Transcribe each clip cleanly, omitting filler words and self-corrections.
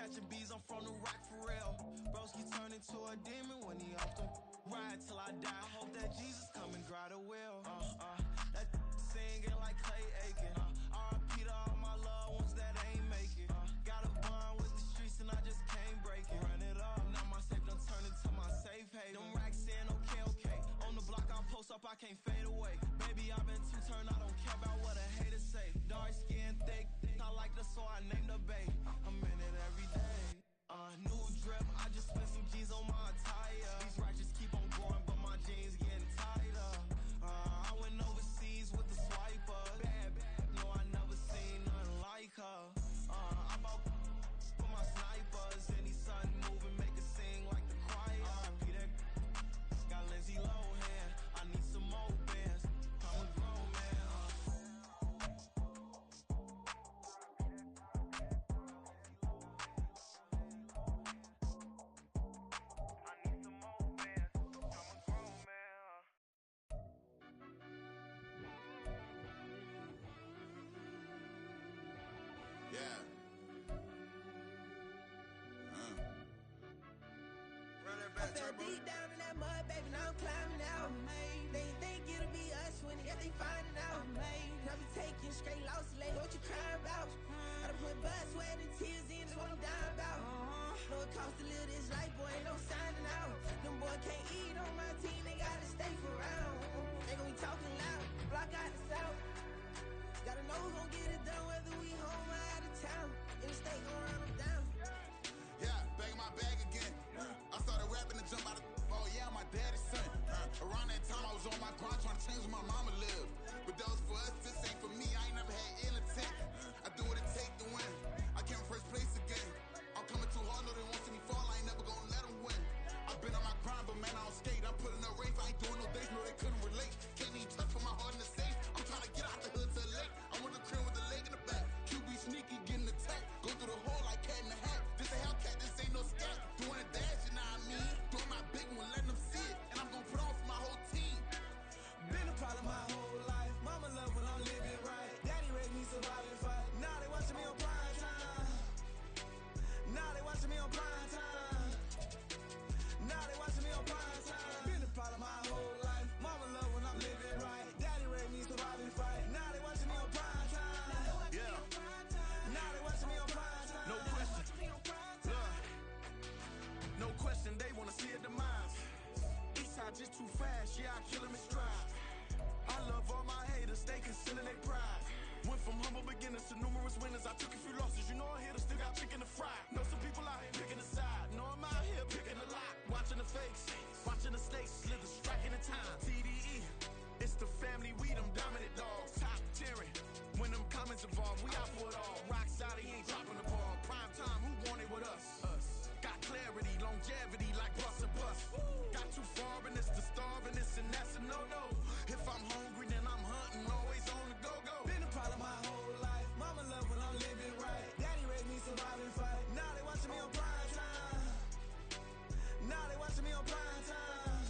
catching bees, I'm from the rock for real. Broski turned into a demon when he off them. Ride till I die. I hope that Jesus come and grind a wheel. That singing like Clay Aiken. R.I.P. to all my loved ones that ain't make it. Got a bond with the streets and I just can't break it. Run it up, now my safe done turned into my safe haven. Them racks in, okay. On the block I post up, I can't fade away. Baby, I've been too turned, I don't care about what a hater say. Dark skin, thick, I like the so I named the babe. I'm in it every day. New drip, I just spent some G's on my attire. These ratchets keep on growing, but my jeans getting tighter. I went overseas with the swiper. Bad, no, I never seen nothing like her. I bought for my snipers. Any son moving, make it sing like the choir. R.I.P. that got Lindsay Lohan. I need some more bands. I'm a grown man. I fell deep down in that mud, baby, now I'm climbing out. They think it'll be us when they finding out. I be taking straight losses, lady, what you crying about? I done put blood, sweat, and tears in, that's what I'm dying about. Know it costs to live this life, boy, ain't no signing out. Them boy can't eat on my team, they gotta stay for round. They gon' be talking loud, block out the south. Gotta know who gon' get it done, whether we home or out of town. In the state, gon' run them down. Yeah, back in my bag again. I started rapping to jump out of oh yeah, my daddy's son. Around that time I was on my grind trying to change where my mama lived. But that was for us, this ain't for me. I ain't never had ill intent. I do what it take to win. I came first place again. I'm coming too hard, no they won't see me fall. I ain't never gonna let them win. I've been on my grind, but man I don't skate. I'm putting up race, I ain't doing no days, no they couldn't relate. Can't even touch for my heart in the safe. I'm trying to get out the hood to the lake. I'm with the crib with the leg in the back. QB sneaky, getting attacked. Go through the hole like cat in the hat. This a Hellcat, this ain't no scat. Doing a dash, you know what I mean? Doing my big one, letting them see it. And I'm gonna put on for my whole team. Been a problem my whole life. Mama love when I'm living right. Daddy raised me surviving fight. Now they watching me on prime time. Now they watching me on prime time. Now they watching me on prime time. Been a problem my whole life. Mama love when I'm living right. Daddy raised me surviving fight. Now they watching me on prime time. Yeah. Now they watching me on prime time. No question. Look. No question, they wanna see a demise. Eastside just too fast, yeah, I kill 'em in stride. I love all my haters, they consider they pride. Went from humble beginners to numerous winners. I took a few losses, you know I hit 'em, still got chicken to fry. Know some people out here picking a side. Know I'm out here picking a lot. Watching the fakes, watching the stakes, slither, striking the time. TDE, it's the family, we them dominant dogs. Top tiering, when them comments involved, we out for it all. Rock solid, he ain't dropping the ball. Prime time, who want it with us? Got clarity, longevity, like bus and bus. Got too far and it's the starving, this and that's a no-no. If I'm hungry, then I'm hunting, always on the go-go. Been a problem my whole life. Mama love when I'm living right. Daddy raised me surviving fight. Now they watching me on prime time. Now they watching me on prime time.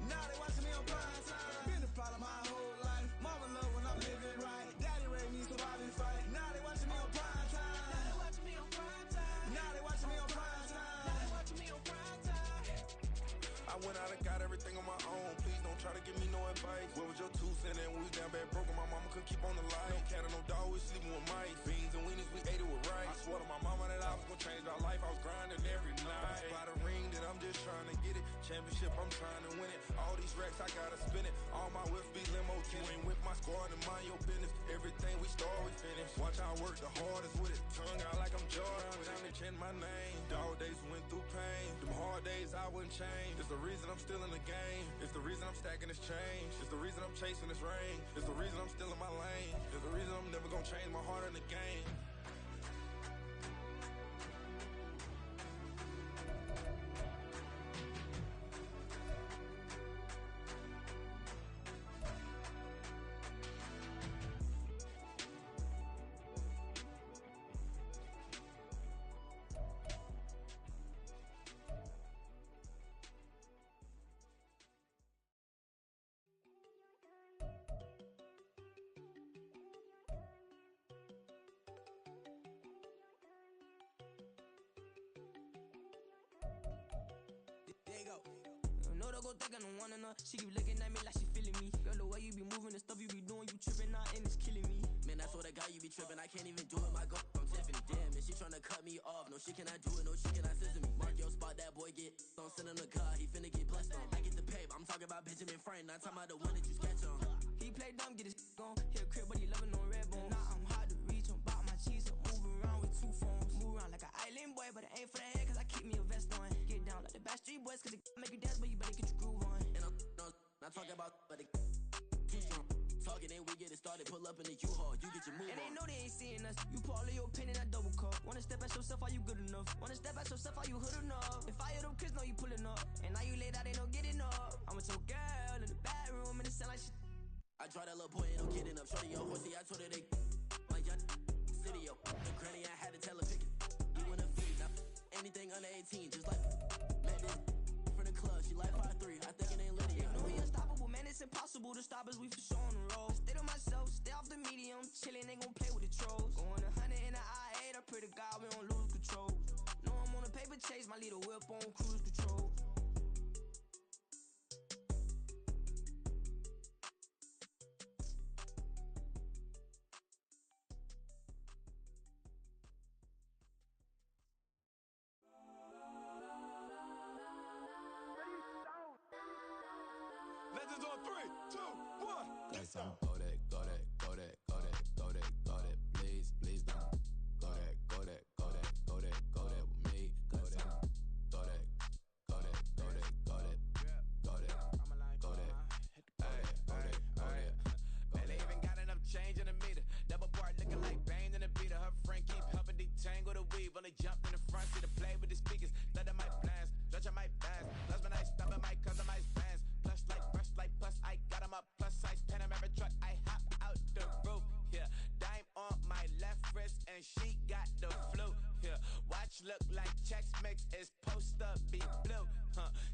Now they watching me on prime time. Been a problem my whole life. Mama love when I'm living right. Daddy raised me surviving fight. Now they watching me on prime time. Now they watching me on prime time. Now they watching me on prime time. Now they watching me on prime time. I went out and got everything on my own. Please don't try to give me no advice. What was your 2 cents and we was down bad broke and my mama couldn't keep on the light. No cat or no dog, we sleeping with mice. Beans and weenies, we ate it with rice. I swore to my mama that I was gonna change my life. I was grinding every night. By the ring that I'm just trying to get it. Championship, I'm trying to win it. All these racks, I gotta spin it. All my whips be limo. You ain't with my squad and mind your business. Everything we start, we finish. Watch I work the hardest with it. Tongue out like I'm Jordan. Time to change my name. Dog days went through pain. Them hard days I wouldn't change. It's the reason I'm still in the game. It's the reason I'm stacking this change. It's the reason I'm chasing this rain. It's the reason I'm still in my lane. It's the reason I'm never gonna change my heart in the game. You know they go think I don't want enough. She keep looking at me like she feeling me. Girl, the way you be moving, the stuff you be doing, you tripping out and it's killing me. Man, that's what I got, you be tripping. I can't even do it, my girl. I'm Tiffany. Damn, and she tryna cut me off. No shit cannot do it, no shit cannot scissor me. Mark your spot, that boy get on. Send him the car, he finna get blessed on. I get the pay, but I'm talking about Benjamin Franklin. Not talking about the one that you sketch on. He play dumb, get his on. Hit a crib, but he loving on red bone. Now I'm hard to reach, I'm bout my cheese. I'm moving around with two phones. Move around like an island boy, but it ain't for the head, cause I keep me a vest on. Get down like the Backstreet Boys, cause it make you dance, but you better get your groove on. And I'm not talking about, but it too strong. Talking, then we get it started. Pull up in the U-Haul, you get your move and they on. know they ain't seeing us. You pour all of your pen in that double cup. Wanna step at yourself, are you good enough? Wanna step at yourself, are you hood enough? If I hear them kids know you pulling up, and now you laid out, they don't get enough. I'm with your girl in the bedroom, and it sound like shit. I draw that little boy, ain't no kidding up. Shorty, yo, horsey, I told her they like young city, yo. The granny, I had to tell her pick it. You wanna feed now? Anything under 18, just like met this from the club. She like 5'3", I think it ain't Lydia. You know we unstoppable, man, it's impossible to stop us, we for sure on the road. Stay to myself, stay off the medium, chillin', they gon' play with the trolls. Going 100 in the I-8, I pray to God we don't lose control. Know I'm on a paper chase, my little whip on cruise control. Legends on 3, 2, 1. Let's go. Go that, go that, go that, go that, go that, go that, please, please don't. Go that, go that, go that, go that, go that with me. Go that, go that, go that, go that, go that, go that, go that, go that. Man, they even got enough change in the meter. Double part looking like Bane in the beater. Her friend keep helping detangle the weave. Only jumped in the front seat to play with the speakers. Thunder might blast, judge I might pass. Husband I stop at my cousin my bands. Plush like brush like plus I got him up plus size Panamera truck. I hop out the roof. Yeah, dime on my left wrist and she got the flu. Yeah, watch look like Chex Mix is post up be blue.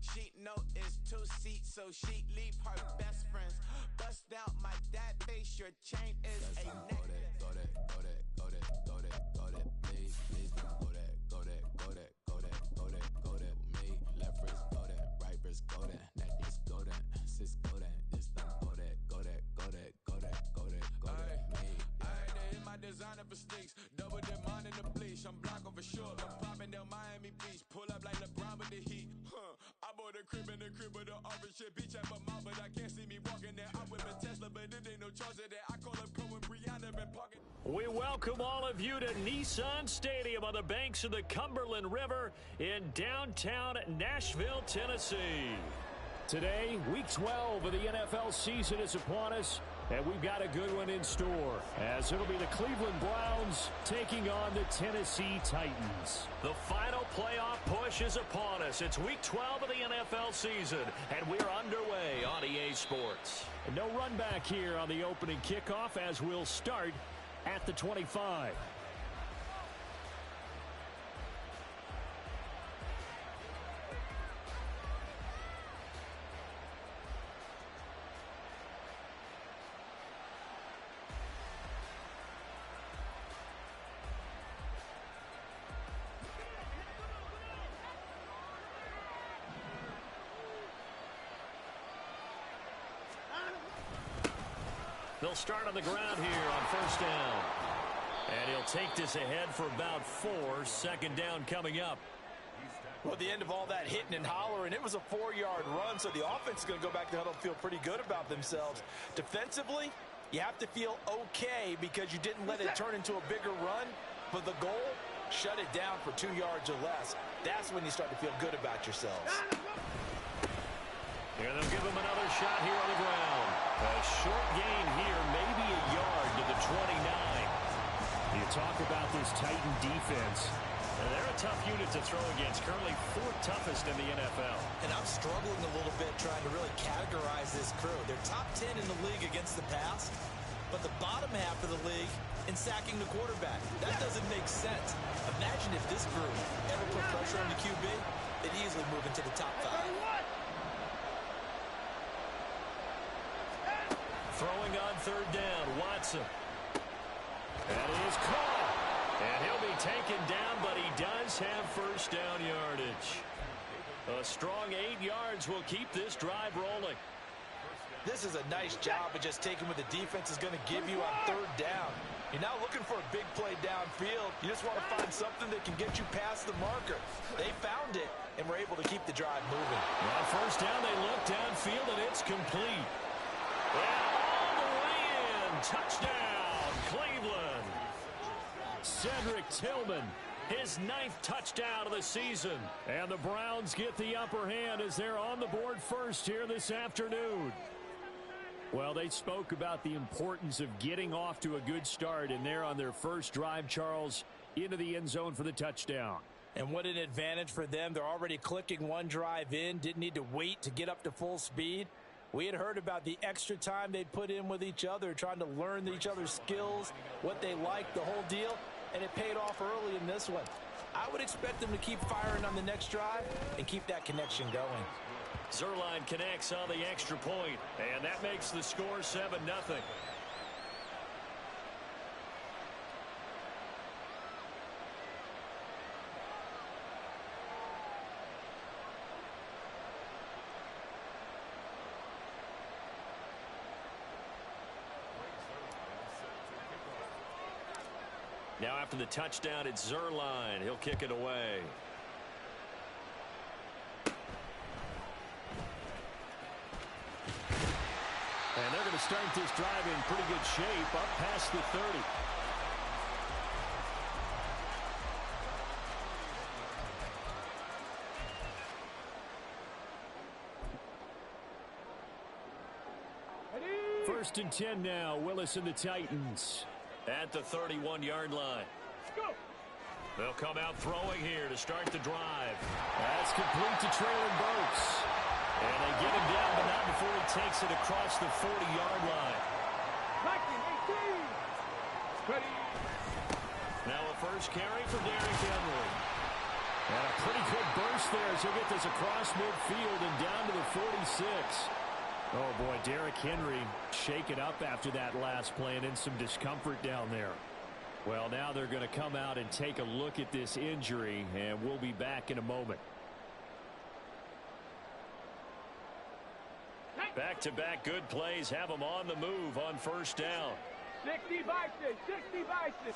She know it's 2 seats, so she leave her best friends. Bust out my dad face, your chain is a necklace. Go that, go that, go that, go that, go that, please, please don't. Go that, go that, go that, go that, go that, go that with me. Left wrist, go that, right wrist, go that, neck is go that, sis go that, this don't go that, go that, go that, go that, go that, go that, me. I hit my designer for sneaks, double dip mine in the bleach. I'm block over short, I'm popping down Miami Beach. Pull up like LeBron with the heat. I bought a crib in the crib with the orange shit. Beach at my mouth, but I can't see me walking there. I'm with a Tesla, but it ain't no charger there. I call up Cohen, Brianna been parking. We welcome all of you to Nissan Stadium on the banks of the Cumberland River in downtown Nashville, Tennessee. Today, week 12 of the NFL season is upon us, and we've got a good one in store, as it'll be the Cleveland Browns taking on the Tennessee Titans. The final playoff push is upon us. It's week 12 of the NFL season, and we're underway on EA Sports. And no run back here on the opening kickoff, as we'll start at the 25. They'll start on the ground here on first down. And he'll take this ahead for about 4. Second down coming up. Well, at the end of all that hitting and hollering, it was a 4-yard run, so the offense is going to go back to the huddle and feel pretty good about themselves. Defensively, you have to feel okay because you didn't let it turn into a bigger run, but the goal, shut it down for 2 yards or less. That's when you start to feel good about yourselves. Here they'll give him another shot here on the ground. A short gain here, maybe a yard to the 29. You talk about this Titan defense. And they're a tough unit to throw against, currently 4th toughest in the NFL. And I'm struggling a little bit trying to really categorize this crew. They're top 10 in the league against the pass, but the bottom half of the league in sacking the quarterback. That doesn't make sense. Imagine if this group ever put pressure on the QB, they'd easily move into the top 5. Throwing on third down, Watson. That is caught. And he'll be taken down, but he does have first down yardage. A A strong 8 yards will keep this drive rolling. This is a nice job of just taking what the defense is going to give you on third down. You're not looking for a big play downfield. You just want to find something that can get you past the marker. They found it and were able to keep the drive moving. Well, first down, they look downfield, and it's complete. And all the way in. Touchdown, Cleveland. Cedric Tillman, his 9th touchdown of the season. And the Browns get the upper hand as they're on the board first here this afternoon. Well, they spoke about the importance of getting off to a good start, and they're on their first drive, Charles, into the end zone for the touchdown. And what an advantage for them. They're already clicking one drive in, didn't need to wait to get up to full speed. We had heard about the extra time they'd put in with each other, trying to learn each other's skills, what they liked, the whole deal, and it paid off early in this one. I would expect them to keep firing on the next drive and keep that connection going. Zuerlein connects on the extra point, and that makes the score 7-0. Now after the touchdown, it's Zuerlein. He'll kick it away. And they're going to start this drive in pretty good shape, up past the 30. First and 10 now. Willis and the Titans at the 31-yard line. They'll come out throwing here to start the drive. That's complete to Traylon Burks. And they get him down, but not before he takes it across the 40-yard line. 19, 18. Now a first carry for Derrick Henry. And a pretty good burst there as he'll get this across midfield and down to the 46. Oh, boy, Derrick Henry shaken up after that last play and in some discomfort down there. Well, now they're going to come out and take a look at this injury, and we'll be back in a moment. Back-to-back good plays have them on the move on first down. 60 Bison, 60 Bison.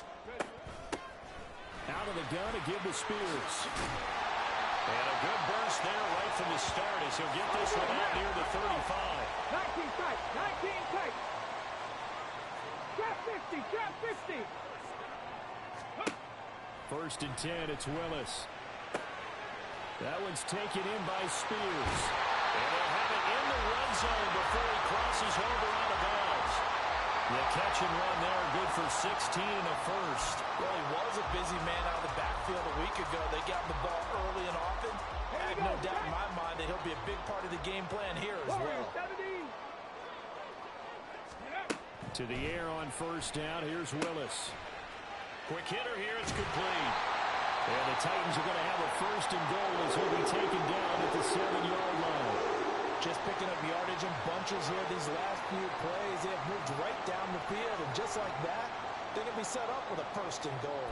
Out of the gun to give to Spears. And a good burst there right from the start as he'll get this one out near the 35. 19 tight, 19 tight. Trap 50, trap 50. First and 10, it's Willis. That one's taken in by Spears. And they'll have it in the red zone before he crosses over out of bounds. The catch and run there, good for 16 and a first. Well, he was a busy man out of the backfield a week ago. They got the ball early and often. I have no doubt in my mind that he'll be a big part of the game plan here as well. To the air on first down, here's Willis. Quick hitter here, it's complete. And the Titans are going to have a first and goal as he'll be taken down at the 7-yard line. Just picking up yardage in bunches here these last few plays. They have moved right down the field, and just like that, they're going to be set up with a first and goal.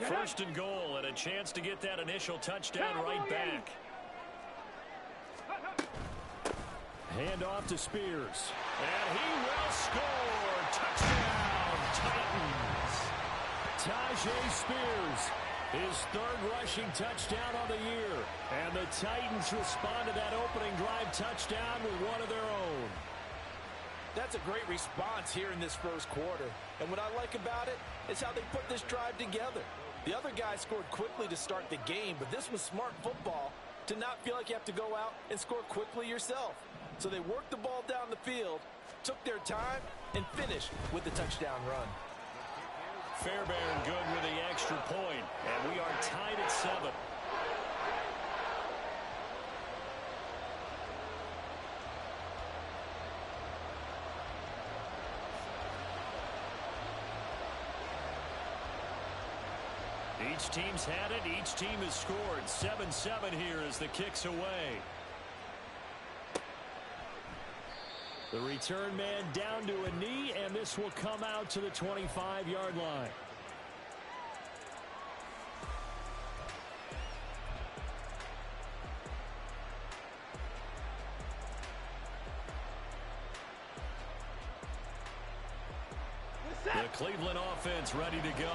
First and goal, and a chance to get that initial touchdown right back. Hand off to Spears. And he will score. Touchdown, Titans. Tajay Spears, his third rushing touchdown on the year. And the Titans respond to that opening drive touchdown with one of their own. That's a great response here in this first quarter. And what I like about it is how they put this drive together. The other guy scored quickly to start the game, but this was smart football to not feel like you have to go out and score quickly yourself. So they worked the ball down the field, took their time, and finished with the touchdown run. Fairbairn good with the extra point, and we are tied at 7. Each team's had it. Each team has scored. 7-7 here as the kick's away. The return man down to a knee, and this will come out to the 25-yard line. The Cleveland offense ready to go.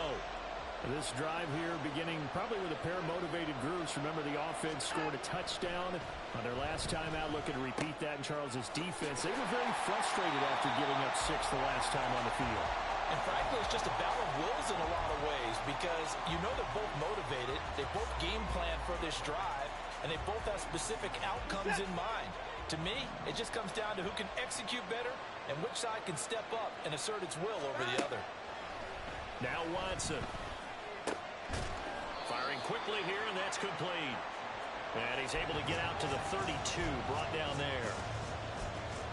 This drive here beginning probably with a pair of motivated groups. Remember, the offense scored a touchdown on their last time out. Looking to repeat that in Charles's defense. They were very frustrated after giving up 6 the last time on the field. And frankly, it's just a battle of wills in a lot of ways because you know they're both motivated. They both game plan for this drive, and they both have specific outcomes in mind. To me, it just comes down to who can execute better and which side can step up and assert its will over the other. Now Watson. Firing quickly here, and that's complete. And he's able to get out to the 32, brought down there.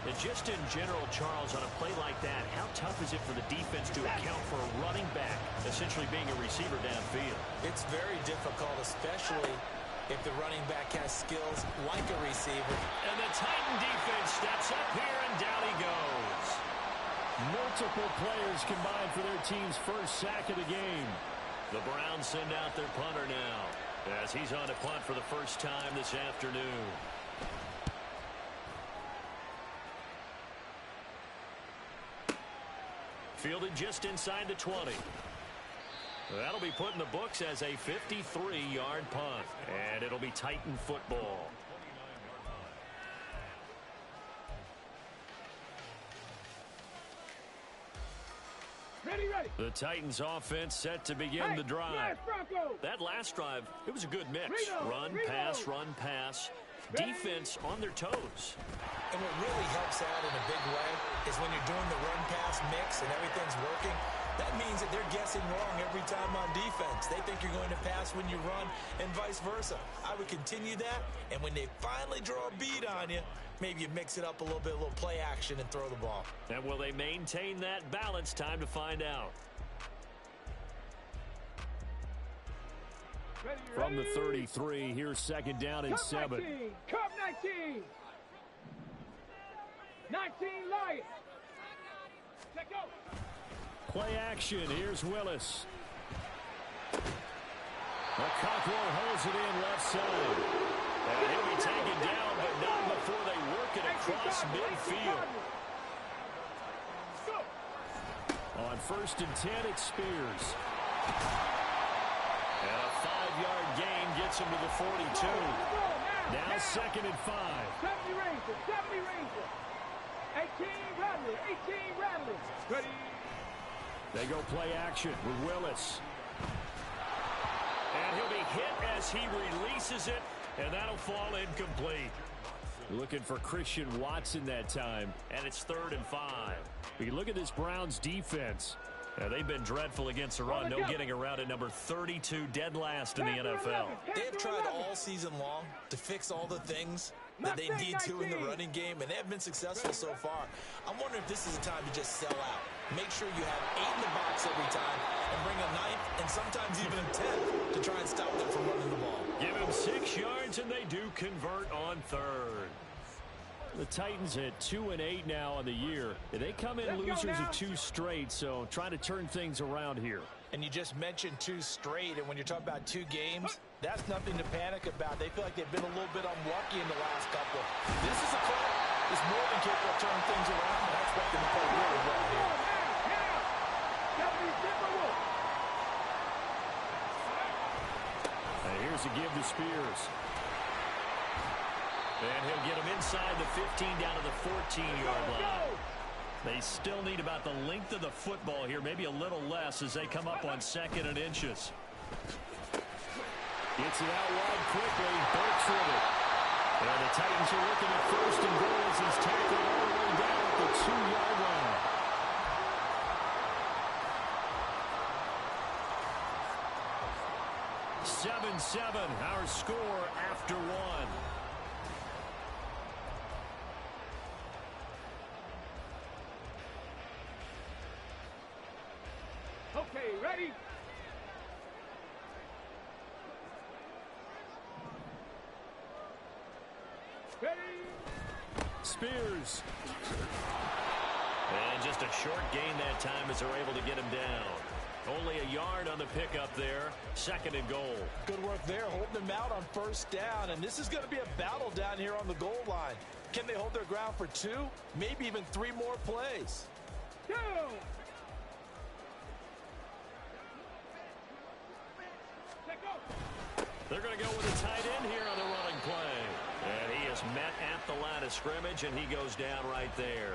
And just in general, Charles, on a play like that, how tough is it for the defense to account for a running back essentially being a receiver downfield? It's very difficult, especially if the running back has skills like a receiver. And the Titan defense steps up here, and down he goes. Multiple players combined for their team's first sack of the game. The Browns send out their punter now as he's on to punt for the first time this afternoon. Fielded just inside the 20. That'll be put in the books as a 53-yard punt, and it'll be Titan football. Ready. The Titans offense set to begin the drive. That last drive, it was a good mix. Run, pass. Defense on their toes. And what really helps out in a big way is when you're doing the run-pass mix and everything's working, that means that they're guessing wrong every time on defense. They think you're going to pass when you run and vice versa. I would continue that, and when they finally draw a bead on you, maybe you mix it up a little bit, a little play action and throw the ball. And will they maintain that balance? Time to find out. From the 33, here's second down and 7. 19, Cup 19. 19 Lions. Let go. Play action. Here's Willis. Cockrell holds it in left side. And he'll be taken down, but not before they work it across midfield. On 1st and 10, it's Spears. And a 5-yard gain gets him to the 42. Now 2nd and 5. 70 Ranger. 18 Rattler. Ready. They go play action with Willis. And he'll be hit as he releases it, and that'll fall incomplete. Looking for Christian Watson that time, and it's 3rd and 5. You look at this Browns defense. They've been dreadful against the run. No getting around at number 32, dead last in the NFL. They've tried all season long to fix all the things that they need to in the running game, and they have been successful so far. I'm wondering if this is a time to just sell out. Make sure you have 8 in the box every time and bring a 9th and sometimes even a 10th to try and stop them from running the ball. Give them 6 yards, and they do convert on 3rd. The Titans at 2-8 now on the year. They come in losers of 2 straight, so trying to turn things around here. And you just mentioned 2 straight, and when you're talking about 2 games, that's nothing to panic about. They feel like they've been a little bit unlucky in the last couple. This is a club that's more than capable of turning things around, and I expect them to play really well here. And here's a give to Spears. And he'll get him inside the 15 down to the 14-yard line. They still need about the length of the football here, maybe a little less as they come up on 2nd and inches. Gets it out wide quickly. Burks with it. And the Titans are looking at 1st and goal as he's tackled all the way down at the 2-yard line. Seven, our score after 1. Okay, ready? Spears. And just a short gain that time as they're able to get him down. Only a yard on the pickup there. 2nd and goal. Good work there, holding him out on 1st down. And this is going to be a battle down here on the goal line. Can they hold their ground for 2, maybe even 3 more plays? 2. They're going to go with a tight end here on the running play. And he is met at the line of scrimmage, and he goes down right there.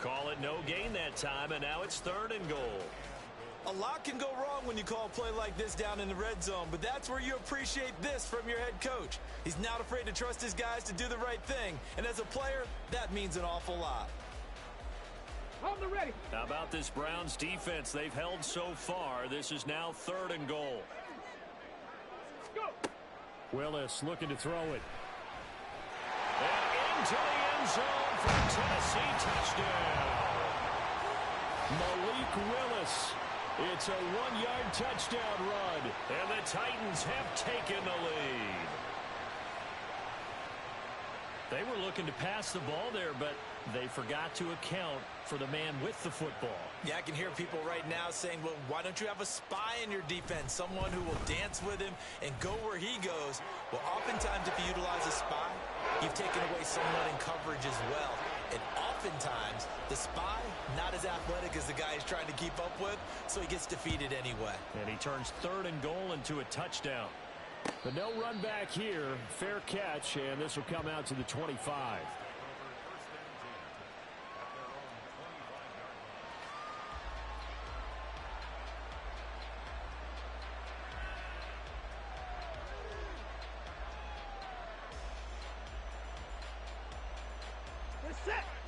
Call it no gain that time, and now it's 3rd and goal. A lot can go wrong when you call a play like this down in the red zone, but that's where you appreciate this from your head coach. He's not afraid to trust his guys to do the right thing, and as a player, that means an awful lot. On the ready. How about this Browns defense they've held so far? This is now 3rd and goal. Go. Willis looking to throw it. And into the end zone for Tennessee touchdown. Malik Willis. It's a 1-yard touchdown run, and the Titans have taken the lead. They were looking to pass the ball there, but they forgot to account for the man with the football. Yeah, I can hear people right now saying, well, why don't you have a spy in your defense, someone who will dance with him and go where he goes? Well, oftentimes if you utilize a spy, you've taken away someone in coverage as well. And oftentimes, the spy, not as athletic as the guy he's trying to keep up with, so he gets defeated anyway. And he turns 3rd and goal into a touchdown. But no run back here. Fair catch, and this will come out to the 25.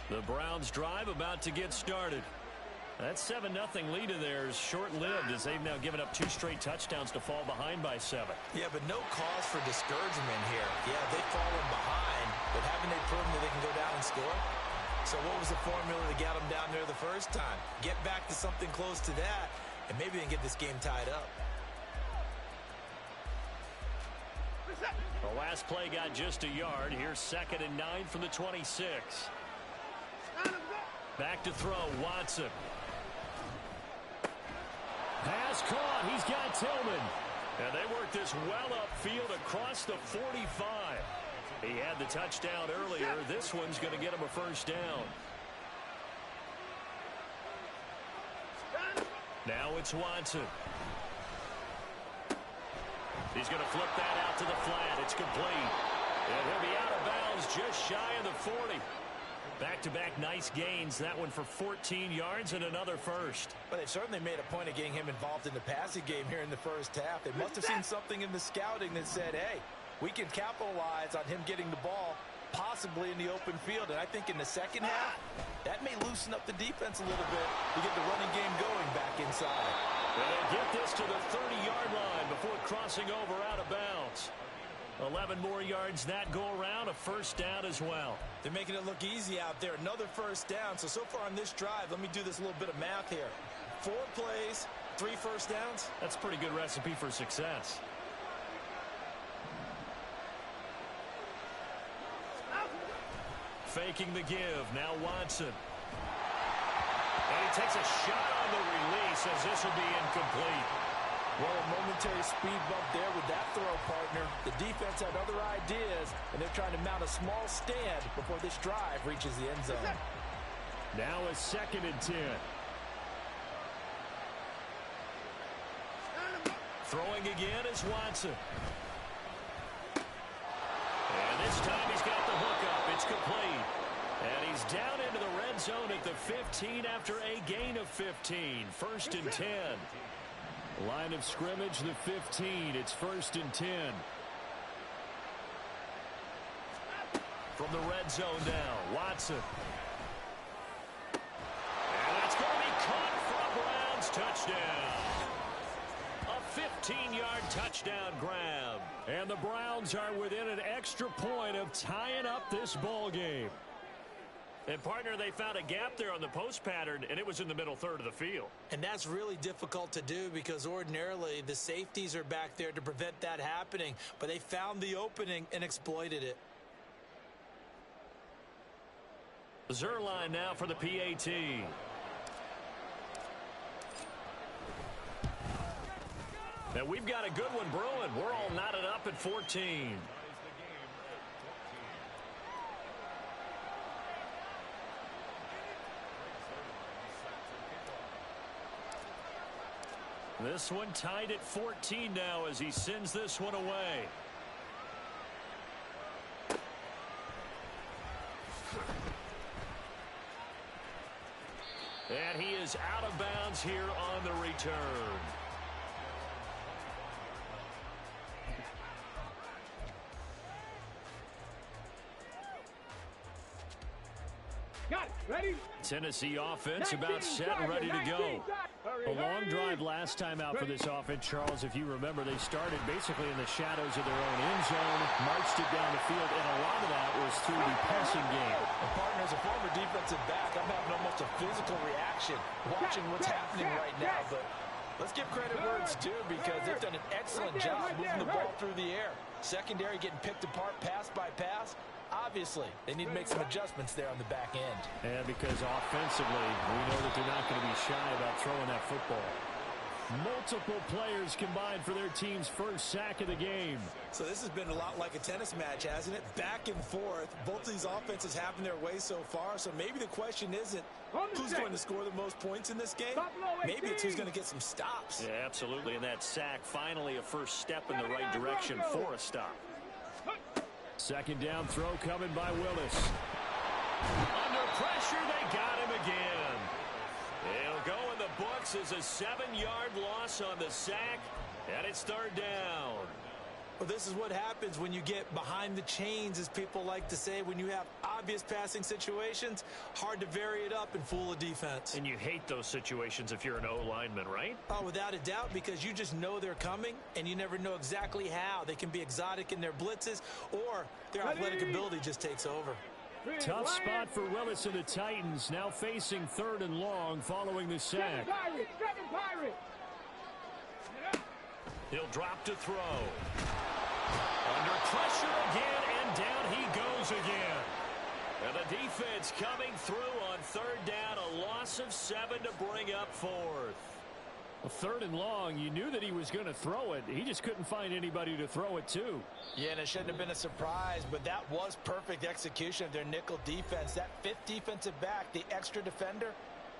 The Browns drive about to get started. That 7-0 lead of theirs short-lived as they've now given up 2 straight touchdowns to fall behind by 7. Yeah, but no cause for discouragement here. Yeah, they've fallen behind, but haven't they proven that they can go down and score? So what was the formula to get them down there the first time? Get back to something close to that, and maybe they can get this game tied up. The last play got just a yard. Here's 2nd and 9 from the 26. Back to throw, Watson. Pass caught. He's got Tillman. And they work this well upfield across the 45. He had the touchdown earlier. This one's going to get him a 1st down. Now it's Watson. He's going to flip that out to the flat. It's complete. And he'll be out of bounds just shy of the 40. Back-to-back nice gains. That one for 14 yards and another 1st. But they've certainly made a point of getting him involved in the passing game here in the first half. They must have seen something in the scouting that said, hey, we can capitalize on him getting the ball possibly in the open field. And I think in the second half, that may loosen up the defense a little bit to get the running game going back inside. And they get this to the 30-yard line before crossing over out of bounds. 11 more yards that go around, a 1st down as well. They're making it look easy out there. Another 1st down. So far on this drive, let me do this little bit of math here. 4 plays, 3 1st downs. That's a pretty good recipe for success. Faking the give. Now Watson. And he takes a shot on the release as this will be incomplete. Well, a momentary speed bump there with that throw, partner. The defense had other ideas, and they're trying to mount a small stand before this drive reaches the end zone. Now a 2nd and 10. Throwing again is Watson. And this time he's got the hookup. It's complete. And he's down into the red zone at the 15 after a gain of 15. 1st and 10. Line of scrimmage, the 15. It's 1st and 10. From the red zone now, Watson. And that's going to be caught for a Browns touchdown. A 15-yard touchdown grab. And the Browns are within an extra point of tying up this ball game. And, partner, they found a gap there on the post pattern, and it was in the middle 3rd of the field. And that's really difficult to do because ordinarily the safeties are back there to prevent that happening. But they found the opening and exploited it. Zerline now for the PAT. And we've got a good one brewing. We're all knotted up at 14. This one tied at 14 now as he sends this one away. And he is out of bounds here on the return. Got it. Ready? Tennessee offense about set and ready to go. A long drive last time out for this offense, Charles. If you remember, they started basically in the shadows of their own end zone, marched it down the field, and a lot of that was through the passing game. And partner, as a former defensive back, I'm having almost a physical reaction watching what's happening right now. But let's give credit where it's due because they've done an excellent job moving the ball through the air. Secondary getting picked apart pass by pass. Obviously, they need to make some adjustments there on the back end. And because offensively, we know that they're not going to be shy about throwing that football. Multiple players combined for their team's first sack of the game. So this has been a lot like a tennis match, hasn't it? Back and forth. Both of these offenses having their way so far. So maybe the question isn't who's going to score the most points in this game. Maybe it's who's going to get some stops. Yeah, absolutely. And that sack, finally a first step in the right direction for a stop. Second down throw coming by Willis. Under pressure, they got him again. It'll go in the books as a 7-yard loss on the sack, and it's third down. Well, this is what happens when you get behind the chains, as people like to say. When you have obvious passing situations, hard to vary it up and fool a defense. And you hate those situations if you're an O-lineman, right? Oh, without a doubt, because you just know they're coming, and you never know exactly how. They can be exotic in their blitzes, or their athletic ability just takes over. Tough spot for Willis and the Titans, now facing third and long following the sack. He'll drop to throw. Under pressure again, and down he goes again. And the defense coming through on third down, a loss of 7 to bring up fourth. Well, third and long, you knew that he was going to throw it. He just couldn't find anybody to throw it to. Yeah, and it shouldn't have been a surprise, but that was perfect execution of their nickel defense. That fifth defensive back, the extra defender,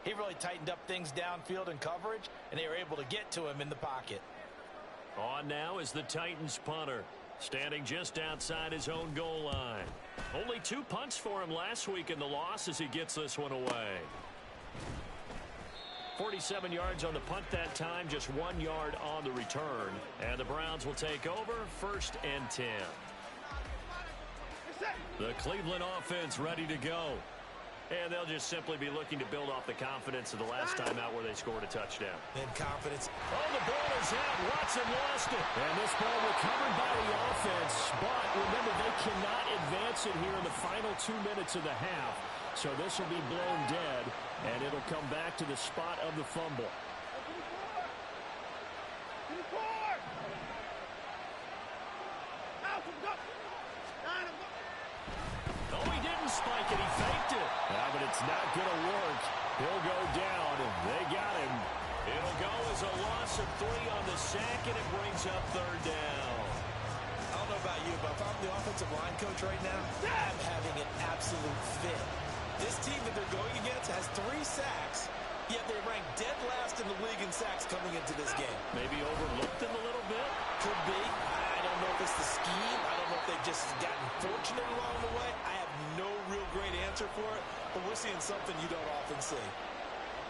he really tightened up things downfield in coverage, and they were able to get to him in the pocket. On now is the Titans punter, standing just outside his own goal line. Only 2 punts for him last week in the loss as he gets this one away. 47 yards on the punt that time, just 1 yard on the return. And the Browns will take over, 1st and 10. The Cleveland offense ready to go. And they'll just simply be looking to build off the confidence of the last time out where they scored a touchdown. And confidence. Oh, the ball is out. Watson lost it. And this ball recovered by the offense. But remember, they cannot advance it here in the final 2 minutes of the half. So this will be blown dead, and it'll come back to the spot of the fumble. Oh, he didn't spike it. He faked it. Yeah, but it's not going to work. He'll go down, and they got him. It'll go as a loss of 3 on the sack, and it brings up third down. I don't know about you, but if I'm the offensive line coach right now, I'm having an absolute fit. This team that they're going against has 3 sacks, yet they rank dead last in the league in sacks coming into this game. Maybe overlooked them a little bit? Could be. I don't know if it's the scheme. I don't know if they've just gotten fortunate along the way. I have no real great answer for it, but we're seeing something you don't often see.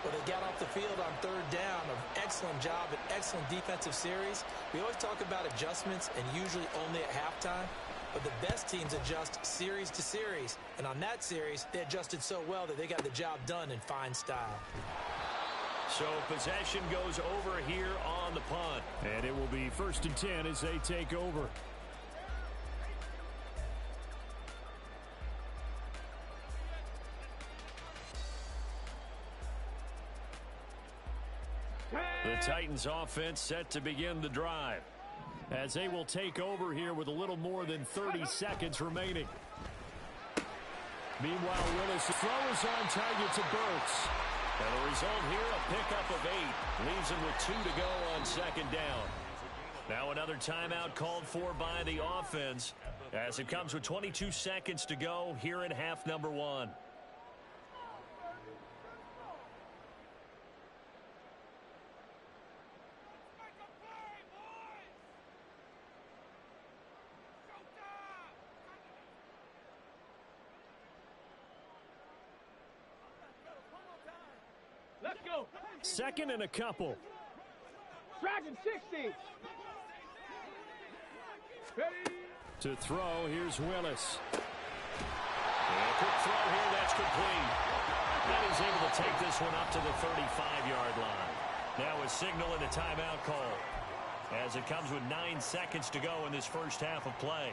Well, they got off the field on third down. An excellent job, an excellent defensive series. We always talk about adjustments, and usually only at halftime. But the best teams adjust series to series. And on that series, they adjusted so well that they got the job done in fine style. So possession goes over here on the punt. And it will be 1st and 10 as they take over. The Titans offense set to begin the drive, as they will take over here with a little more than 30 seconds remaining. Meanwhile, Willis' throw is on target to Burks. And the result here, a pickup of 8. Leaves him with 2 to go on second down. Now another timeout called for by the offense as it comes with 22 seconds to go here in half number 1. Let's go. Second and a couple. Dragon 60. Ready. To throw, here's Willis. And a quick throw here, that's complete. And he's able to take this one up to the 35-yard line. Now a signal and a timeout call as it comes with 9 seconds to go in this first half of play.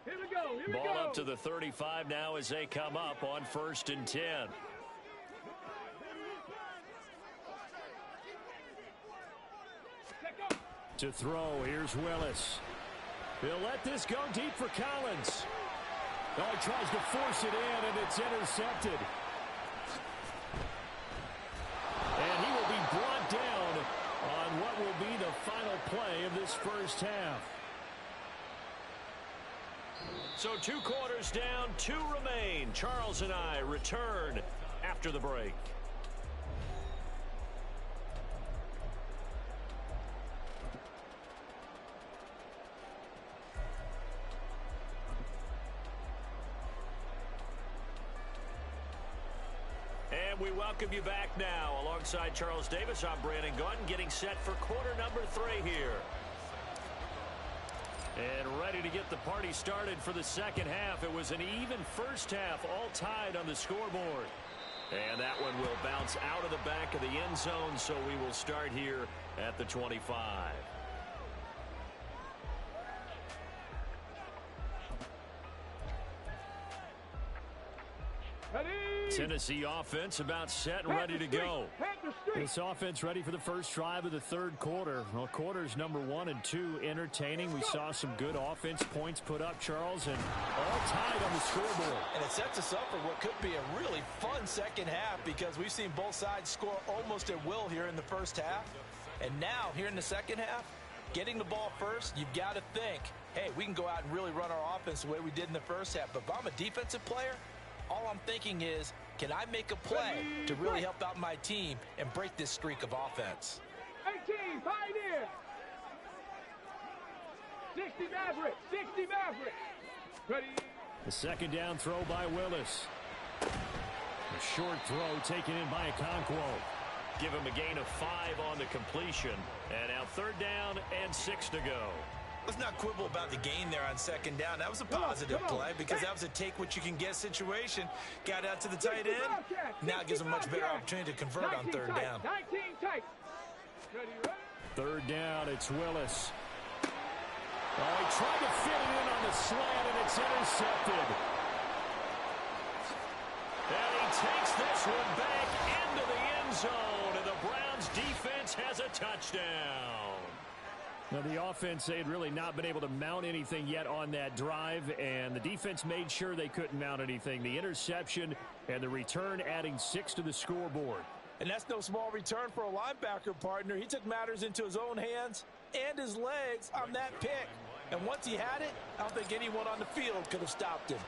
Here we go. Here we Ball go. up to the 35 now as they come up on 1st and 10. To throw, here's Willis. He'll let this go deep for Collins. Oh, he tries to force it in, and it's intercepted. And he will be brought down on what will be the final play of this first half. So 2 quarters down, 2 remain. Charles and I return after the break. And we welcome you back now. Alongside Charles Davis, I'm Brandon Gaudin, getting set for quarter number 3 here. And ready to get the party started for the second half. It was an even first half, all tied on the scoreboard. And that one will bounce out of the back of the end zone, so we will start here at the 25. Ready. Tennessee offense about set and ready to go. This offense ready for the first drive of the third quarter. Well, quarters number 1 and 2 entertaining. We saw some good offense points put up, Charles, and all tied on the scoreboard. And it sets us up for what could be a really fun second half because we've seen both sides score almost at will here in the first half. And now, here in the second half, getting the ball first, you've got to think, hey, we can go out and really run our offense the way we did in the first half. But if I'm a defensive player, all I'm thinking is, can I make a play to really help out my team and break this streak of offense? 18, Pioneer. 60 Maverick. 60 Maverick. Ready. The second down throw by Willis. A short throw taken in by Okonkwo. Give him a gain of 5 on the completion. And now 3rd down and 6 to go. Let's not quibble about the gain there on second down. That was a positive play because that was a take-what-you-can-get situation. Got out to the tight end. Now it gives him a much better opportunity to convert on 3rd down. 19 tight. Ready. 3rd down, it's Willis. Oh, he tried to fit it in on the slant, and it's intercepted. And he takes this one back into the end zone, and the Browns defense has a touchdown. Now, the offense, they had really not been able to mount anything yet on that drive, and the defense made sure they couldn't mount anything. The interception and the return adding 6 to the scoreboard. And that's no small return for a linebacker partner. He took matters into his own hands and his legs on that pick. And once he had it, I don't think anyone on the field could have stopped him.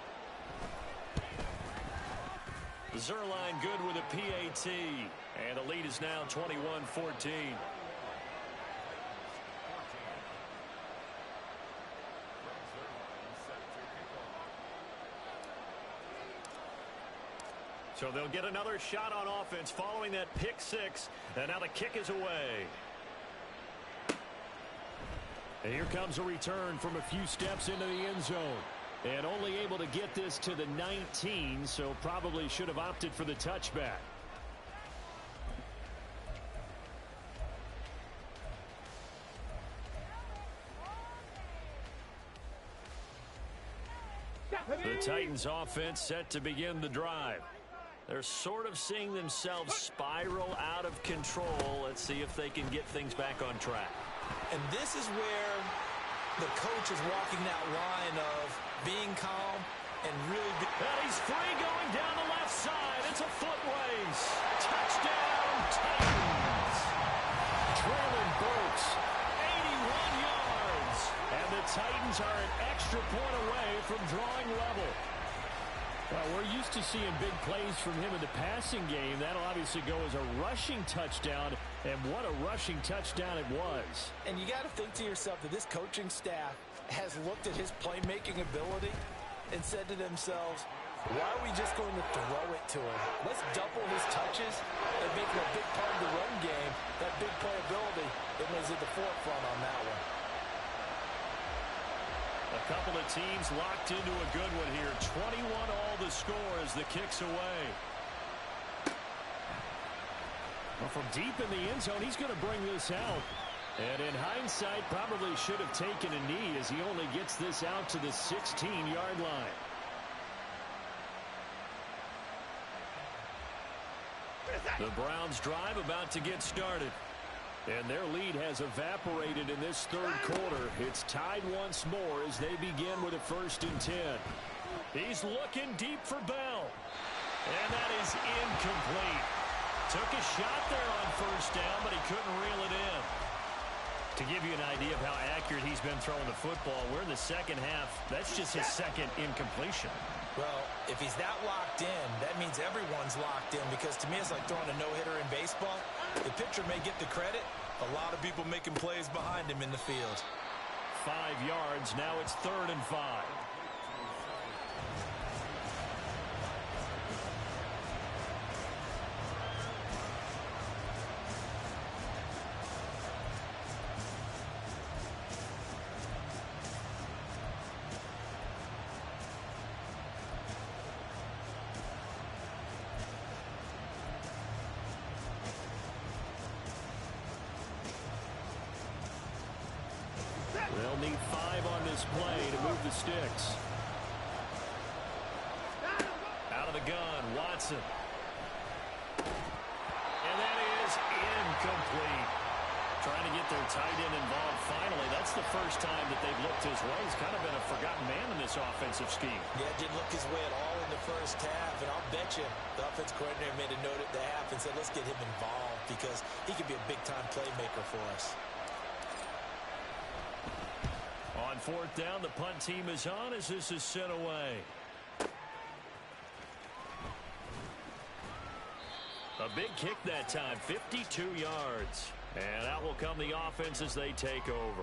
Zerline good with a PAT, and the lead is now 21-14. So they'll get another shot on offense following that pick 6, and now the kick is away. And here comes a return from a few steps into the end zone. And only able to get this to the 19, so probably should have opted for the touchback. The Titans offense set to begin the drive. They're sort of seeing themselves spiral out of control. Let's see if they can get things back on track. And this is where the coach is walking that line of being calm and really... And he's free going down the left side. It's a foot race. Touchdown, Titans. Traylon Burks, 81 yards. And the Titans are an extra point away from drawing level. Well, we're used to seeing big plays from him in the passing game. That'll obviously go as a rushing touchdown, and what a rushing touchdown it was. And you got to think to yourself that this coaching staff has looked at his playmaking ability and said to themselves, why are we just going to throw it to him? Let's double his touches and make him a big part of the run game. That big playability that was at the forefront on that one. A couple of teams locked into a good one here. 21 all the score as the kick's away. Well, from deep in the end zone, he's going to bring this out. And in hindsight, probably should have taken a knee as he only gets this out to the 16-yard line. The Browns drive about to get started. And their lead has evaporated in this third quarter. It's tied once more as they begin with a 1st and 10. He's looking deep for Bell. And that is incomplete. Took a shot there on 1st down, but he couldn't reel it in. To give you an idea of how accurate he's been throwing the football, we're in the second half. That's just his second incompletion. Well, if he's that locked in, that means everyone's locked in, because to me it's like throwing a no-hitter in baseball. The pitcher may get the credit. A lot of people making plays behind him in the field. 5 yards. Now it's 3rd and 5. They'll need 5 on this play to move the sticks. Out of the gun, Watson. And that is incomplete. Trying to get their tight end involved finally. That's the first time that they've looked his way. He's kind of been a forgotten man in this offensive scheme. Yeah, didn't look his way at all in the first half. And I'll bet you the offense coordinator made a note at the half and said, let's get him involved because he could be a big-time playmaker for us. On 4th down, the punt team is on as this is sent away. A big kick that time, 52 yards. And out will come the offense as they take over.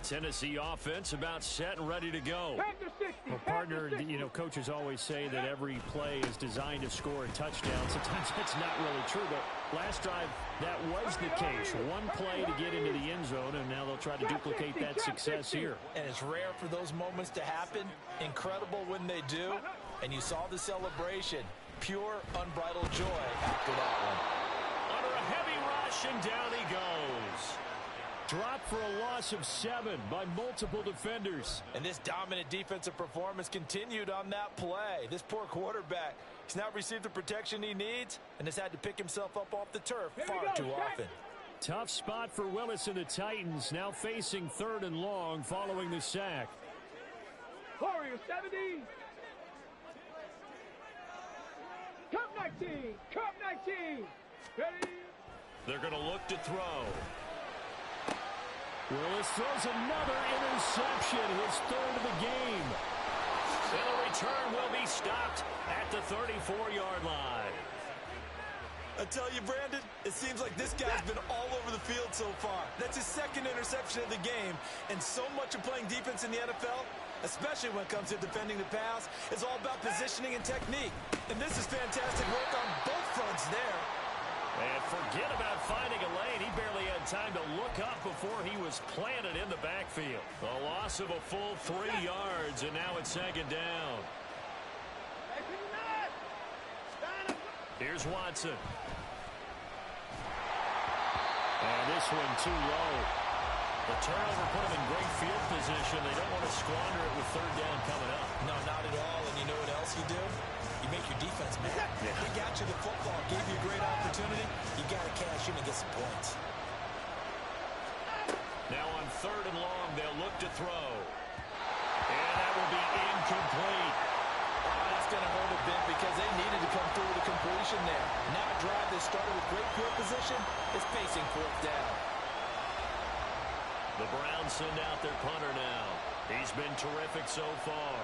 Tennessee offense about set and ready to go. Well, partner, you know, coaches always say that every play is designed to score a touchdown. Sometimes that's not really true, but last drive, that was the case. One play to get into the end zone, and now they'll try to duplicate that success here. And it's rare for those moments to happen. Incredible when they do. And you saw the celebration. Pure, unbridled joy after that one. Under a heavy rush, and down he goes. Dropped for a loss of 7 by multiple defenders. And this dominant defensive performance continued on that play. This poor quarterback, he's not received the protection he needs and has had to pick himself up off the turf far too often. Tough spot for Willis and the Titans, now facing 3rd and long following the sack. Warriors 70. Cup 19. Cup 19. Ready? They're going to look to throw. Willis throws another interception, his 3rd of the game. And the return will be stopped at the 34-yard line. I tell you, Brandon, it seems like this guy's been all over the field so far. That's his 2nd interception of the game. And so much of playing defense in the NFL, especially when it comes to defending the pass, is all about positioning and technique. And this is fantastic work on both fronts there. And forget about finding a lane. He barely had time to look up before he was planted in the backfield. A loss of a full 3 yards, and now it's 2nd down. Here's Watson. And this one too low. The turnover put them in great field position. They don't want to squander it with third down coming up. No, not at all. And you know what else you do? You make your defense mad. Yeah. He got you the football, gave you a great opportunity. You got to cash in and get some points. Now on third and long, they'll look to throw. And that will be incomplete. Oh, that's going to hurt a bit because they needed to come through with a completion there. Now a drive that started with great field position is facing fourth down. The Browns send out their punter now. He's been terrific so far.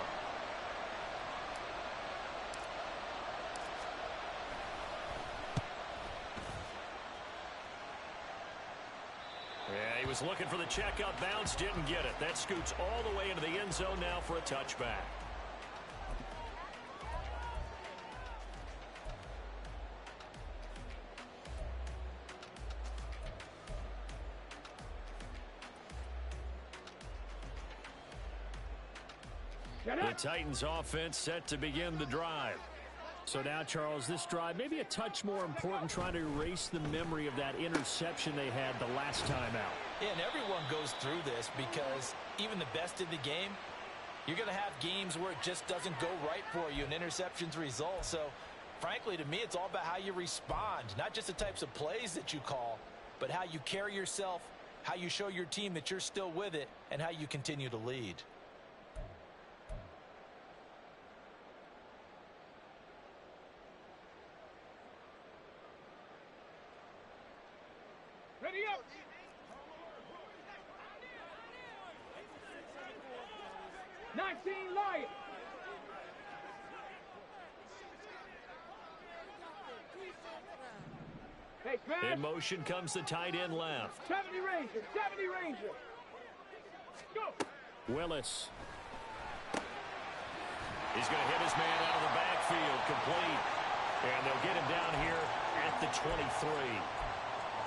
Yeah, he was looking for the checkup bounce, didn't get it. That scoots all the way into the end zone now for a touchback. The Titans offense set to begin the drive. So now, Charles, this drive maybe a touch more important, trying to erase the memory of that interception they had the last time out. Yeah, and everyone goes through this because even the best in the game, you're going to have games where it just doesn't go right for you, and interceptions result. So, frankly, to me, it's all about how you respond, not just the types of plays that you call, but how you carry yourself, how you show your team that you're still with it, and how you continue to lead. Ready up. Lions. Hey, in motion comes the tight end left. 70 Ranger. Go. Willis. He's going to hit his man out of the backfield, complete. And they'll get him down here at the 23.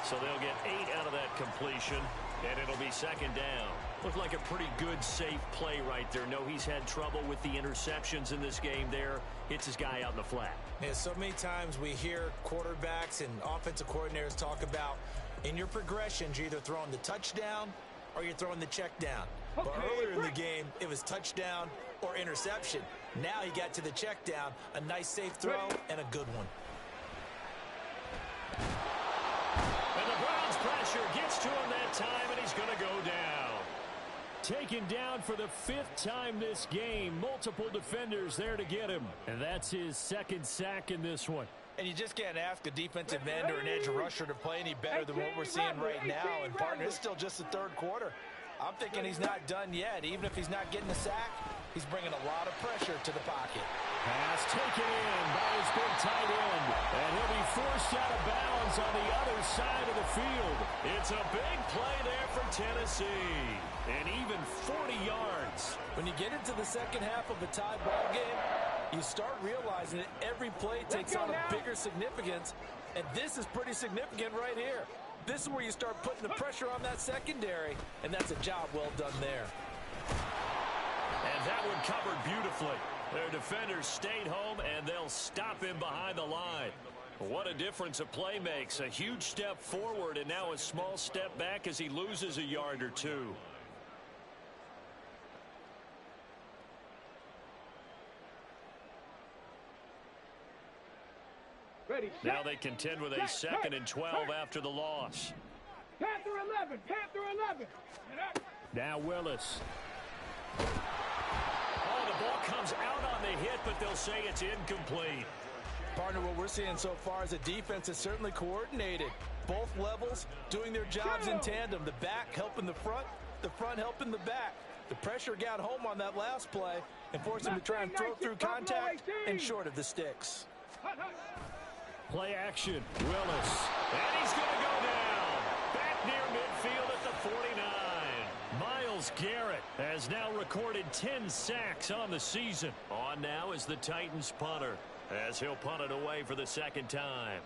So they'll get 8 out of that completion, and it'll be second down. Looked like a pretty good, safe play right there. No, he's had trouble with the interceptions in this game there. Hits his guy out in the flat. Yeah, so many times we hear quarterbacks and offensive coordinators talk about in your progressions, you're either throwing the touchdown or you're throwing the check down. But earlier in the game, it was touchdown or interception. Now he got to the check down, a nice safe throw, and a good one. And the Browns pressure gets to him that time, and he's going to go down. Taken down for the 5th time this game. Multiple defenders there to get him. And that's his 2nd sack in this one. And you just can't ask a defensive end or an edge rusher to play any better than what we're seeing right now. And, partner, it's still just the 3rd quarter. I'm thinking he's not done yet. Even if he's not getting a sack, he's bringing a lot of pressure to the pocket. Pass taken in by his big tight end. And he'll be forced out of bounds on the other side of the field. It's a big play there for Tennessee. And even 40 yards. When you get into the second half of a tie ball game, you start realizing that every play takes on a bigger significance. And this is pretty significant right here. This is where you start putting the pressure on that secondary, and that's a job well done there. And that one covered beautifully. Their defenders stayed home, and they'll stop him behind the line. What a difference a play makes. A huge step forward, and now a small step back as he loses a yard or two. Now they contend with a 2nd and 12 after the loss. Panther 11. Now Willis. Oh, the ball comes out on the hit, but they'll say it's incomplete. Partner, what we're seeing so far is a defense that's certainly coordinated. Both levels doing their jobs in tandem. The back helping the front helping the back. The pressure got home on that last play and forced him to try and throw through contact and short of the sticks. Play action. Willis. And he's going to go down. Back near midfield at the 49. Myles Garrett has now recorded 10 sacks on the season. On now is the Titans punter, as he'll punt it away for the 2nd time.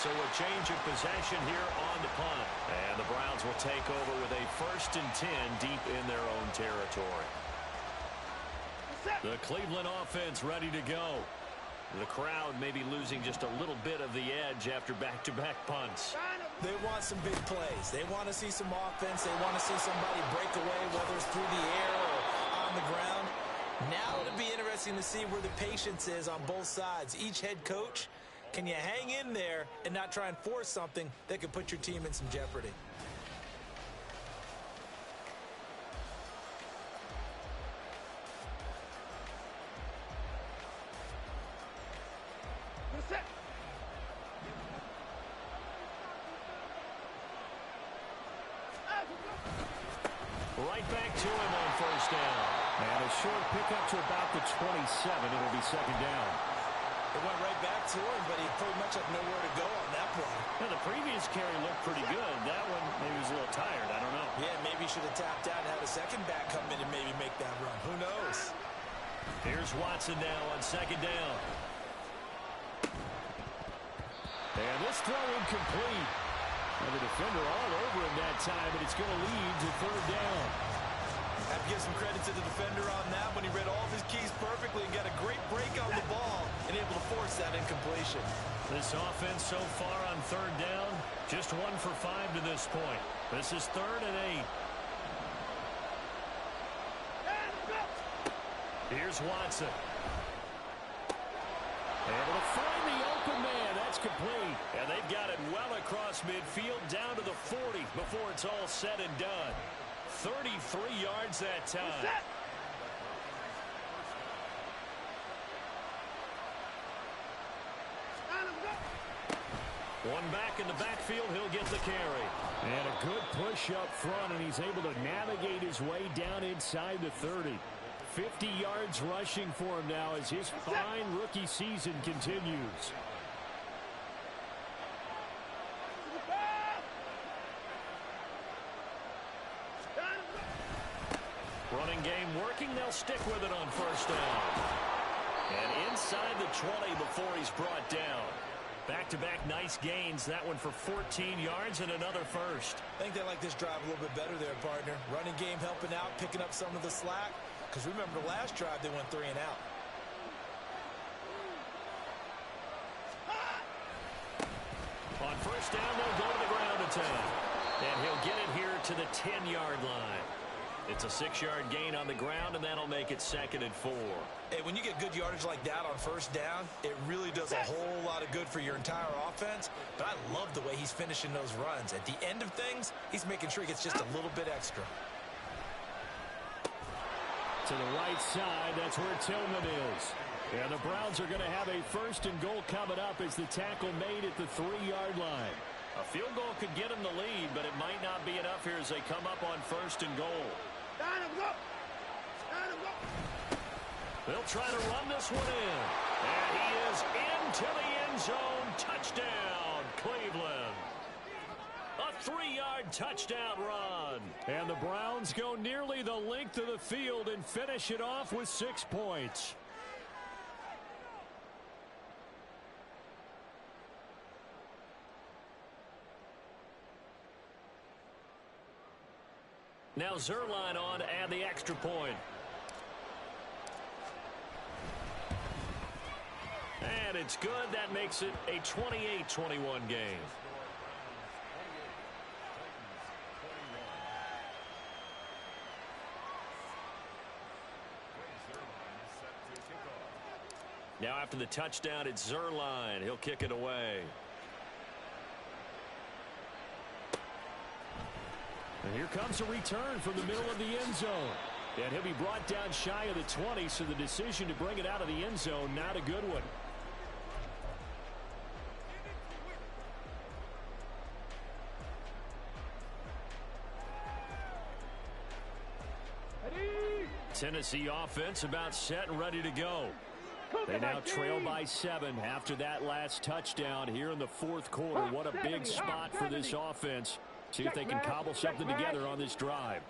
So a change of possession here on the punt. And the Browns will take over with a 1st and 10 deep in their own territory. The Cleveland offense ready to go. The crowd may be losing just a little bit of the edge after back-to-back punts. They want some big plays. They want to see some offense. They want to see somebody break away, whether it's through the air or on the ground. Now it'll be interesting to see where the patience is on both sides. Each head coach, can you hang in there and not try and force something that could put your team in some jeopardy? Right back to him on first down. And a short pickup to about the 27. It'll be second down. It went right back to him, but he pretty much had nowhere to go on that play. Now, the previous carry looked pretty good. That one, maybe he was a little tired. I don't know. Yeah, maybe he should have tapped out and had a second back come in and maybe make that run. Who knows? Here's Watson now on second down. And this throw incomplete. And the defender all over him that time, but it's going to lead to third down. Have to give some credit to the defender on that when he read all of his keys perfectly and got a great break on the ball and able to force that incompletion. This offense so far on third down, just 1 for 5 to this point. This is 3rd and 8. Here's Watson. Able to find the open man. That's complete. And they've got it well across midfield down to the 40 before it's all said and done. 33 yards that time. One back in the backfield. He'll get the carry. And a good push up front, and he's able to navigate his way down inside the 30. 50 yards rushing for him now as his fine rookie season continues. Running game working. They'll stick with it on first down. And inside the 20 before he's brought down. Back-to-back nice gains. That one for 14 yards and another first. I think they like this drive a little bit better there, partner. Running game helping out, picking up some of the slack. Because remember, the last drive, they went 3 and out. On first down, they'll go to the ground attack. And he'll get it here to the 10-yard line. It's a 6-yard gain on the ground, and that'll make it 2nd and 4. Hey, when you get good yardage like that on first down, it really does a whole lot of good for your entire offense. But I love the way he's finishing those runs. At the end of things, he's making sure he gets just a little bit extra. To the right side, that's where Tillman is. And the Browns are going to have a 1st and goal coming up as the tackle made at the 3-yard line. A field goal could get them the lead, but it might not be enough here as they come up on 1st and goal. They'll try to run this one in. And he is into the end zone. Touchdown, Cleveland. A 3-yard touchdown run. And the Browns go nearly the length of the field and finish it off with 6 points. Now Zerline on to add the extra point. And it's good. That makes it a 28-21 game. Now after the touchdown, it's Zerline. He'll kick it away. And here comes a return from the middle of the end zone. And he'll be brought down shy of the 20, so the decision to bring it out of the end zone, not a good one. Tennessee offense about set and ready to go. They now trail by 7 after that last touchdown here in the 4th quarter. What a big spot for this offense. See if they can cobble something together on this drive.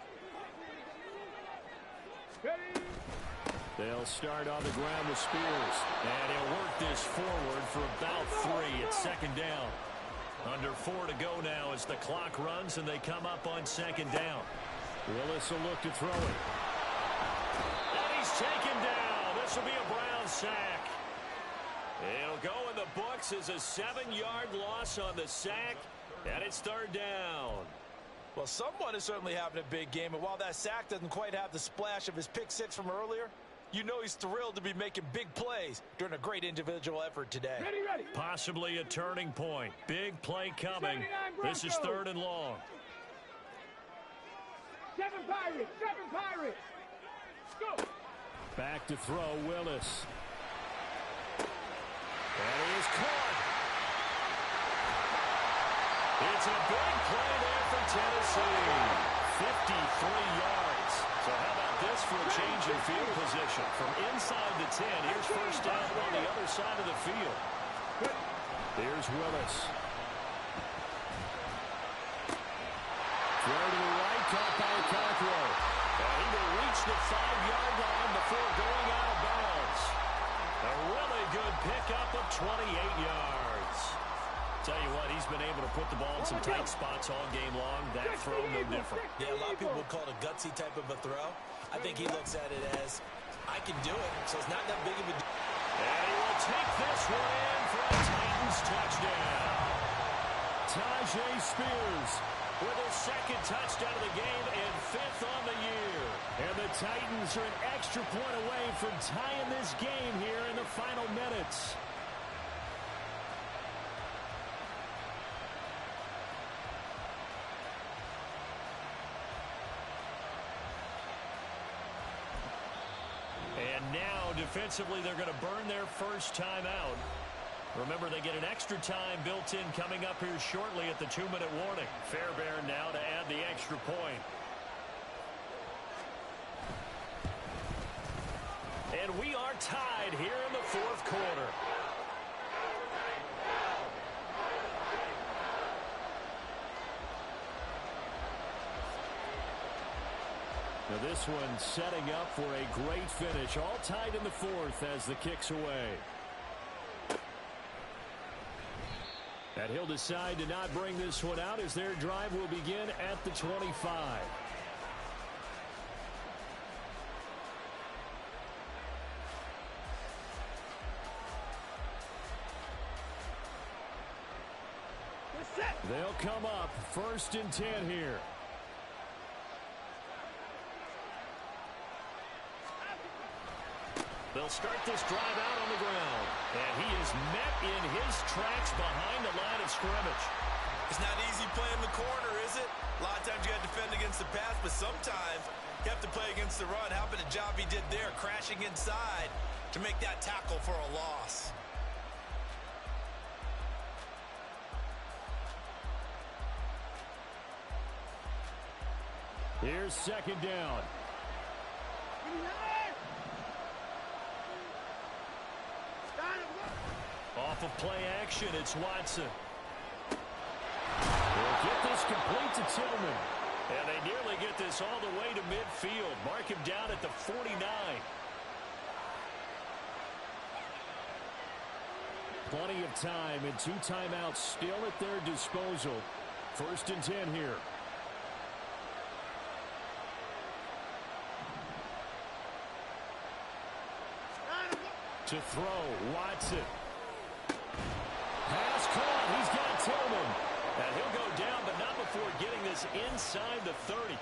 They'll start on the ground with Spears. And he'll work this forward for about 3 at 2nd down. Under 4 to go now as the clock runs and they come up on 2nd down. Willis will look to throw it. And he's taken down. This will be a Brown sack. It'll go in the books as a 7-yard loss on the sack, and it's third down. Well, someone is certainly having a big game, and while that sack doesn't quite have the splash of his pick six from earlier, you know he's thrilled to be making big plays during a great individual effort today. Ready. Possibly a turning point. Big play coming. This is third and long. 7 Pirates. Go. Back to throw, Willis. And he is caught. It's a big play there for Tennessee. 53 yards. So how about this for a change in field position? From inside the 10, here's first down on the other side of the field. Here's Willis. Throw to the right, caught by Cockrell. And he will reach the 5-yard line before going out of bounds. A really good pickup of 28 yards. Tell you what, he's been able to put the ball in some tight spots all game long. That throw, no different. Yeah, a lot of people would call it a gutsy type of a throw. I think he looks at it as, I can do it, so it's not that big of a deal. And he will take this one in for a Titans touchdown. Tajay Spears with his second touchdown of the game and 5th on the year. And the Titans are an extra point away from tying this game here in the final minutes. And now, defensively, they're going to burn their first time out. Remember, they get an extra time built in coming up here shortly at the 2-minute warning. Fairbairn now to add the extra point. And we are tied here in the fourth quarter. Now this one setting up for a great finish. All tied in the fourth as the kick's away. And he'll decide to not bring this one out as their drive will begin at the 25. They'll come up 1st and 10 here. They'll start this drive out on the ground. And he is met in his tracks behind the line of scrimmage. It's not easy playing the corner, is it? A lot of times you got to defend against the pass, but sometimes you have to play against the run. How about a job he did there, crashing inside to make that tackle for a loss? Here's second down. Off of play action, it's Watson. They'll get this complete to Tillman. And they nearly get this all the way to midfield. Mark him down at the 49. Plenty of time and 2 timeouts still at their disposal. 1st and 10 here. To throw, Watson. Pass caught. He's got Tillman. And he'll go down, but not before getting this inside the 30.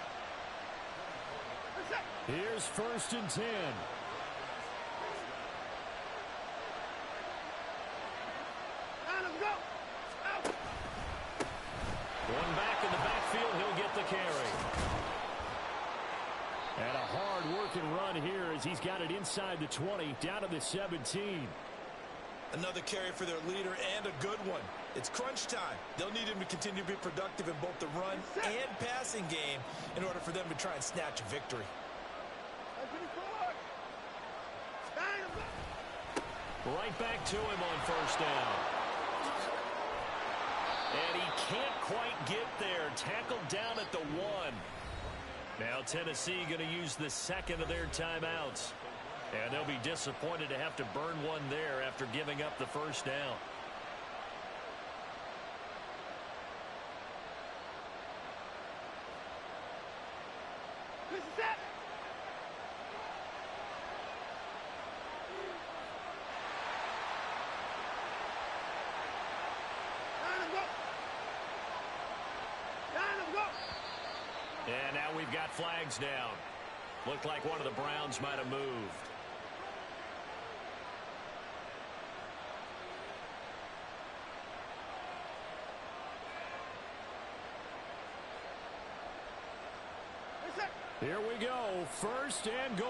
Here's 1st and 10. One back in the backfield, he'll get the carry. And a hard-working run here as he's got it inside the 20, down to the 17. Another carry for their leader and a good one. It's crunch time. They'll need him to continue to be productive in both the run and passing game in order for them to try and snatch a victory. Right back to him on 1st down. And he can't quite get there. Tackled down at the 1. Now Tennessee going to use the 2nd of their timeouts. And they'll be disappointed to have to burn one there after giving up the 1st down. got flags down. Looked like one of the Browns might have moved. Here we go, first and goal.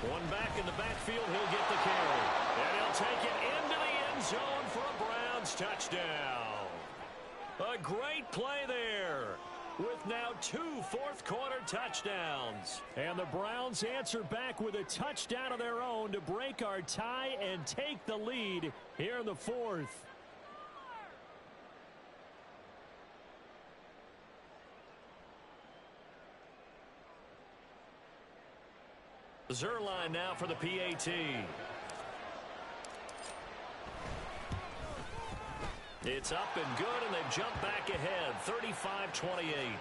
One back in the backfield, he'll get the carry. And he'll take it into the end zone for a Browns touchdown. A great play there, with now 2 fourth-quarter touchdowns. And the Browns answer back with a touchdown of their own to break our tie and take the lead here in the fourth. Zerline now for the PAT. It's up and good, and they've jumped back ahead, 35-28.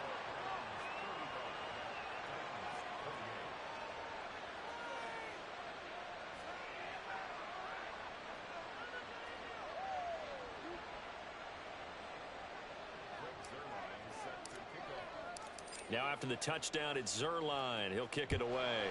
Now after the touchdown, it's Zerline. He'll kick it away.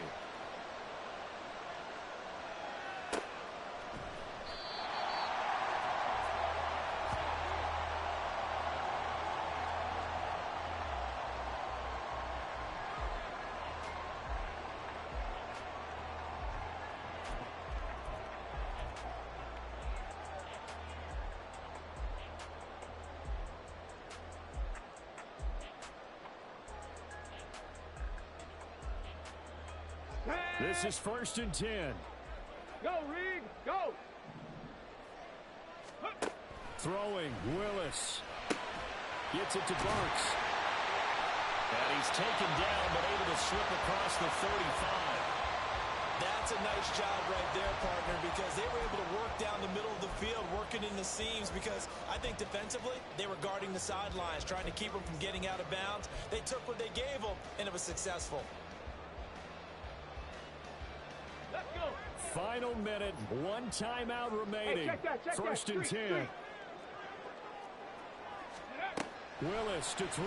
This is 1st and 10. Go, Reed, go. Throwing, Willis. Gets it to Burks. And he's taken down, but able to slip across the 35. That's a nice job right there, partner, because they were able to work down the middle of the field, working in the seams, because I think defensively, they were guarding the sidelines, trying to keep them from getting out of bounds. They took what they gave them, and it was successful. Final minute, 1 timeout remaining. Hey, check that, 1st and 10. Willis to throw.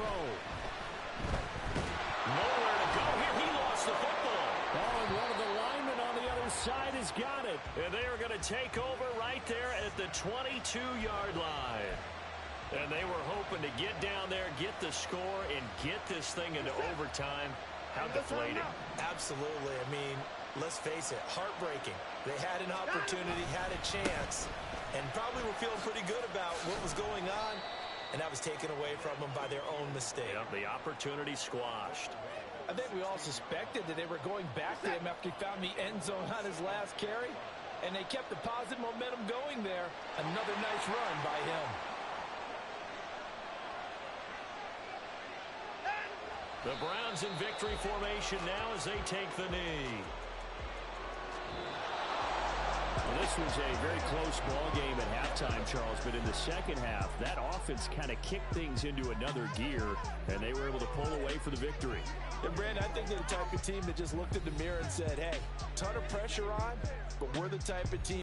Nowhere to go here. He lost the football. Oh, and one of the linemen on the other side has got it. And they are going to take over right there at the 22-yard line. And they were hoping to get down there, get the score, and get this thing into overtime. How deflating. Absolutely. I mean, let's face it, heartbreaking. They had an opportunity, had a chance, and probably were feeling pretty good about what was going on, and that was taken away from them by their own mistake. Yep, the opportunity squashed. I think we all suspected that they were going back to him after he found the end zone on his last carry, and they kept the positive momentum going there. Another nice run by him. The Browns in victory formation now as they take the knee. Well, this was a very close ball game at halftime, Charles, but in the second half, that offense kind of kicked things into another gear, and they were able to pull away for the victory. And, Brandon, I think they're the type of team that just looked in the mirror and said, hey, ton of pressure on, but we're the type of team